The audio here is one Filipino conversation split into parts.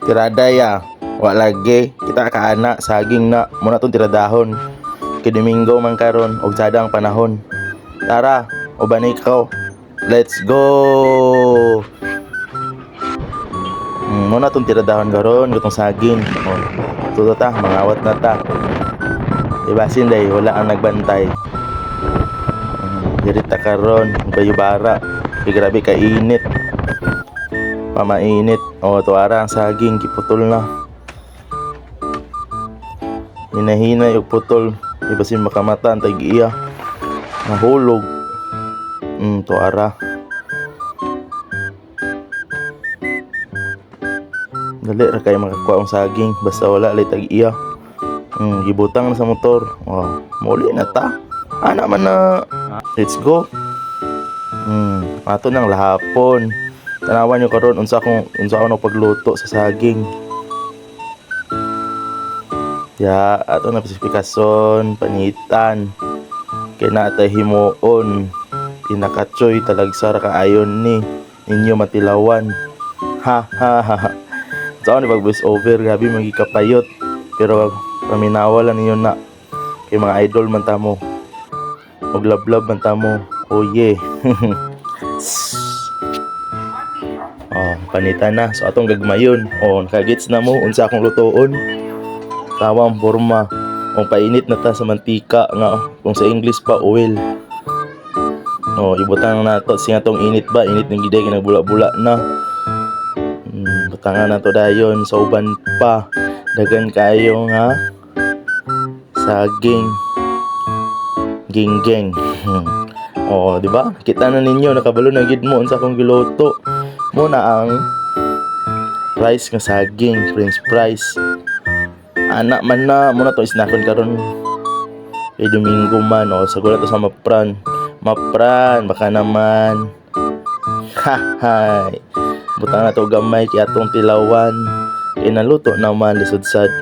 Tirada ya. Wa lagi kita kaana saging na muna tong tiradahon. Kay Domingo man karon og sada ang panahon. Tara, uban ikaw. Let's go. Muna tong tiradahon karon gutong saging. Oh, tuto ta, mangawat na ta. Ibasin day wala ang nagbantay. Diri ta karon, bayubara. Grabe ka init. Pamainit. O, tuwara ang saging, kiputol na. Hinahina yung putol. Ibasin makamata, ang tag-iya. Nahulog. Tuwara. Dali ra kayo makakuha ang saging. Basta wala, lay tag-iya. Gibutang na sa motor. Muli na ta. Ana man na. Let's go. Ato nang lahapon. Tanawan nyo karon unsa ako pagluto sa saging. Ya, ato na spesifikason, panitan. Kay natay himuon. Pinakatsoy talagsara kaayon ni ninyo matilawan. Ha ha ha. Sa ni pag voice over grabe magikapayot. Pero paminawa lang ninyo na. Kay mga idol man tamo. Maglablab man tamo. Oh yeah. Panitan na. So atong gagmayon. Nakagets na mo unsa akong lutoon. Tawang forma. Painit na ta sa mantika nga kung sa English pa oil. Ibutang na to singa tong init ba? Init ng giday kinagbula-bula na. Butangan na to dayon sa uban pa. Dagan kayo nga saging ginggeng. Di ba? Kita na ninyo nakabalo na gid mo unsa akong giluto. Muna ang rice nga saging, french fries. Anak man na muna to isnakon karon kay Domingo man sagura to sa mapran baka naman. Hay. Butang na to gamay kay atong tilawan. Kay naluto naman lisod sad.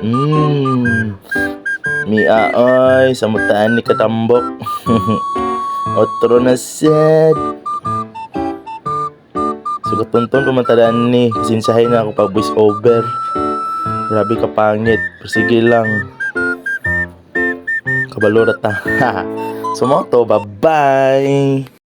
Miaoy sa mutaan ni katambok. Otro na sad. Sugat tonton pamatadaan ni. Pasinsahay na ako pag voice over. Grabe ka pangit. Pero sige lang. Kabalura ta. So mo to. Bye bye.